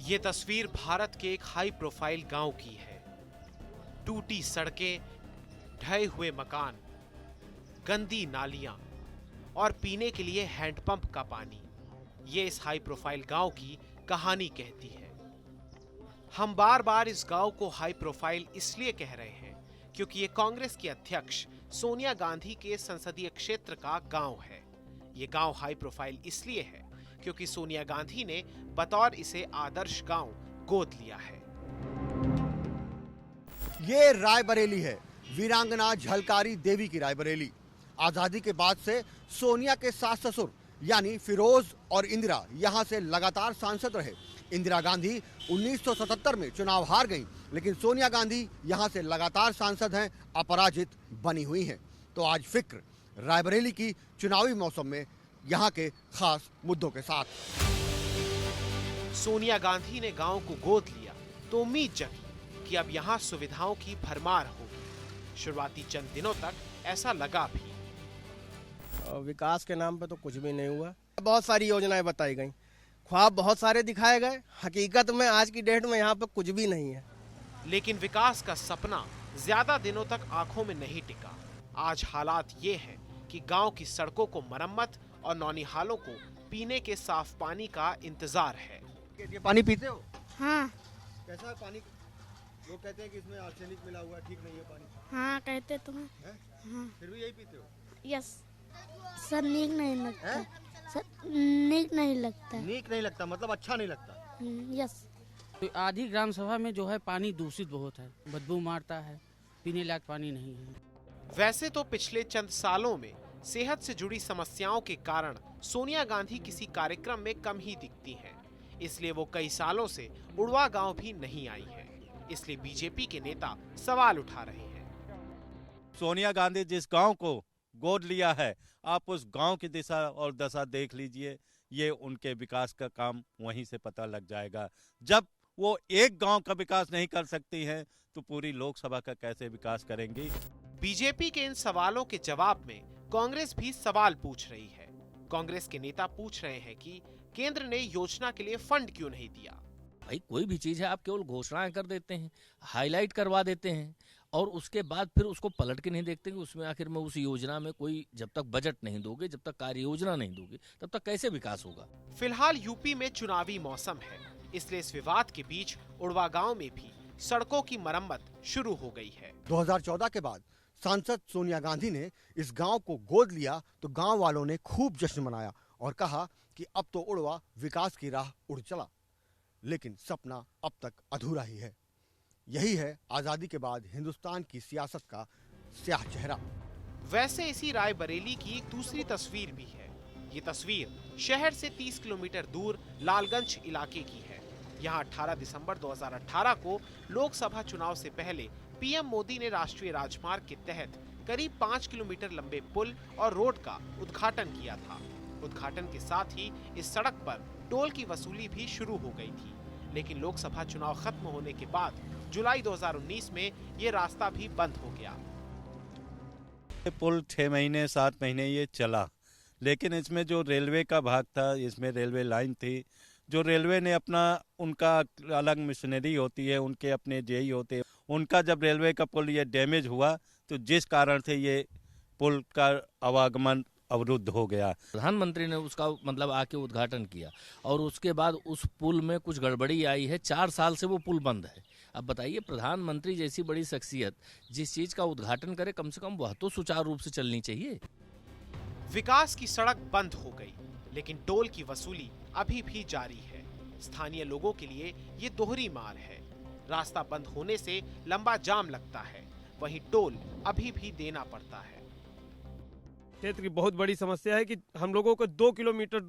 ये तस्वीर भारत के एक हाई प्रोफाइल गांव की है। टूटी सड़कें, ढहे हुए मकान, गंदी नालियां और पीने के लिए हैंडपंप का पानी, ये इस हाई प्रोफाइल गांव की कहानी कहती है। हम बार बार इस गांव को हाई प्रोफाइल इसलिए कह रहे हैं क्योंकि ये कांग्रेस की अध्यक्ष सोनिया गांधी के संसदीय क्षेत्र का गांव है। ये गांव हाई प्रोफाइल इसलिए है क्योंकि सोनिया गांधी ने बतौर इसे आदर्श गांव गोद लिया है। ये रायबरेली है, वीरांगना झलकारी देवी की रायबरेली। आजादी के बाद से सोनिया के सास ससुर यानी फिरोज और इंदिरा यहां से लगातार सांसद रहे। इंदिरा गांधी 1977 में चुनाव हार गईं, लेकिन सोनिया गांधी यहां से लगातार सांसद हैं, अपराजित बनी हुई हैं। तो आज फिक्र रायबरेली की चुनावी मौसम में यहां के खास मुद्दों के साथ। सोनिया गांधी ने गांव को गोद लिया तो उम्मीद जगी कि अब यहां सुविधाओं की भरमार होगी। शुरुआती चंद दिनों तक ऐसा लगा भी। विकास के नाम पे तो कुछ भी नहीं हुआ। बहुत सारी योजनाएं बताई गई, ख्वाब बहुत सारे दिखाए गए, हकीकत में आज की डेट में यहाँ पे कुछ भी नहीं है। लेकिन विकास का सपना ज्यादा दिनों तक आंखों में नहीं टिका। आज हालात ये हैं कि गांव की सड़कों को मरम्मत और नौनिहालों को पीने के साफ पानी का इंतजार है। ये पानी पीते हो? हाँ। कैसा है पानी? लोग कहते हैं कि इसमें आर्सेनिक मिला हुआ है, ठीक नहीं है पानी। हाँ कहते तो हैं। हाँ। फिर भी यही पीते हो? यस सर, नीक नहीं लगता सर, नीक नहीं लगता। नीक नहीं लगता मतलब अच्छा नहीं लगता? यस। तो आधी ग्राम सभा में जो है पानी दूषित बहुत है, बदबू मारता है, पीने लायक पानी नहीं है। वैसे तो पिछले चंद सालों में सेहत से जुड़ी समस्याओं के कारण सोनिया गांधी किसी कार्यक्रम में कम ही दिखती हैं। इसलिए वो कई सालों से उड़वा गांव भी नहीं आई हैं। इसलिए बीजेपी के नेता सवाल उठा रहे हैं। सोनिया गांधी जिस गांव को गोद लिया है, आप उस गांव की दिशा और दशा देख लीजिए। ये उनके विकास का काम वहीं से पता लग जाएगा। जब वो एक गांव का विकास नहीं कर सकती हैं, तो पूरी लोकसभा का कैसे विकास करेंगी? बीजेपी के इन सवालों के जवाब में कांग्रेस भी सवाल पूछ रही है। कांग्रेस के नेता पूछ रहे हैं कि केंद्र ने योजना के लिए फंड क्यों नहीं दिया। भाई कोई भी चीज है आप केवल घोषणाएं कर देते हैं, हाईलाइट करवा देते हैं और उसके बाद फिर उसको पलट के नहीं देखते कि उसमें आखिर में उस योजना में कोई, जब तक बजट नहीं दोगे, जब तक कार्य योजना नहीं दोगे, तब तक कैसे विकास होगा। फिलहाल यूपी में चुनावी मौसम है, इसलिए इस विवाद के बीच उड़वा गांव में भी सड़कों की मरम्मत शुरू हो गई है। 2014 के बाद सांसद सोनिया गांधी ने इस गांव को गोद लिया तो गांव वालों ने खूब जश्न मनाया और कहा कि अब तो उड़वा विकास की राह उड़ चला। लेकिन सपना अब तक अधूरा ही है। यही है आजादी के बाद हिंदुस्तान की सियासत का स्याह चेहरा। वैसे इसी रायबरेली की एक दूसरी तस्वीर भी है। ये तस्वीर शहर से 30 किलोमीटर दूर लालगंज इलाके की है। यहाँ 18 दिसंबर 2018 को लोकसभा चुनाव से पहले पीएम मोदी ने राष्ट्रीय राजमार्ग के तहत करीब 5 किलोमीटर लंबे पुल और रोड का उद्घाटन किया था। उद्घाटन के साथ ही इस सड़क पर टोल की वसूली भी शुरू हो गई थी। लेकिन लोकसभा चुनाव खत्म होने के बाद जुलाई 2019 में ये रास्ता भी बंद हो गया। पुल 6 महीने 7 महीने ये चला, लेकिन इसमें जो रेलवे का भाग था, इसमें रेलवे लाइन थी, जो रेलवे ने अपना, उनका अलग मशीनरी होती है, उनके अपने जेई होते हैं, उनका जब रेलवे का पुल ये डैमेज हुआ तो जिस कारण से ये पुल का आवागमन अवरुद्ध हो गया। प्रधानमंत्री ने उसका मतलब आके उद्घाटन किया और उसके बाद उस पुल में कुछ गड़बड़ी आई है। 4 साल से वो पुल बंद है। अब बताइए, प्रधानमंत्री जैसी बड़ी शख्सियत जिस चीज का उद्घाटन करे, कम से कम वह तो सुचारू रूप से चलनी चाहिए। विकास की सड़क बंद हो गई, लेकिन टोल की वसूली अभी भी जारी है। स्थानीय लोगों के लिए ये दोहरी मार है। रास्ता बंद होने से लंबा जाम लगता है, वहीं टोल अभी भी देना पड़ता है। क्षेत्र की बहुत बड़ी समस्या है कि हम लोगों को 2 किलोमीटर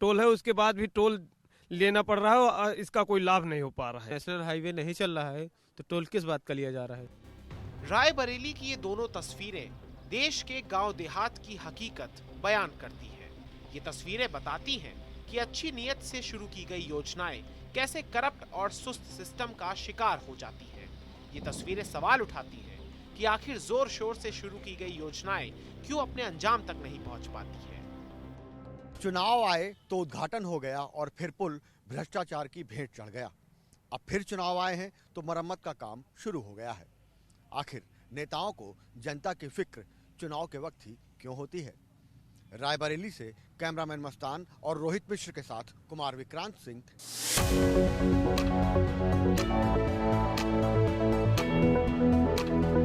टोल है, उसके बाद भी टोल लेना पड़ रहा है और इसका कोई लाभ नहीं हो पा रहा है। नेशनल हाईवे नहीं चल रहा है तो टोल किस बात का लिया जा रहा है। रायबरेली की ये दोनों तस्वीरें देश के गांव देहात की हकीकत बयान करती हैं। ये तस्वीरें बताती हैं कि अच्छी नीयत से शुरू की गई योजनाएं कैसे करप्ट और सुस्त सिस्टम का शिकार हो जाती हैं। ये तस्वीरें सवाल उठाती हैं कि आखिर जोर शोर से शुरू की गई योजनाएं क्यों अपने अंजाम तक नहीं पहुंच पाती है। चुनाव आए तो उद्घाटन हो गया और फिर पुल भ्रष्टाचार की भेंट चढ़ गया। अब फिर चुनाव आए हैं तो मरम्मत का काम शुरू हो गया है। आखिर नेताओं को जनता की फिक्र चुनाव के वक्त ही क्यों होती है? रायबरेली से कैमरामैन मस्तान और रोहित मिश्र के साथ कुमार विक्रांत सिंह।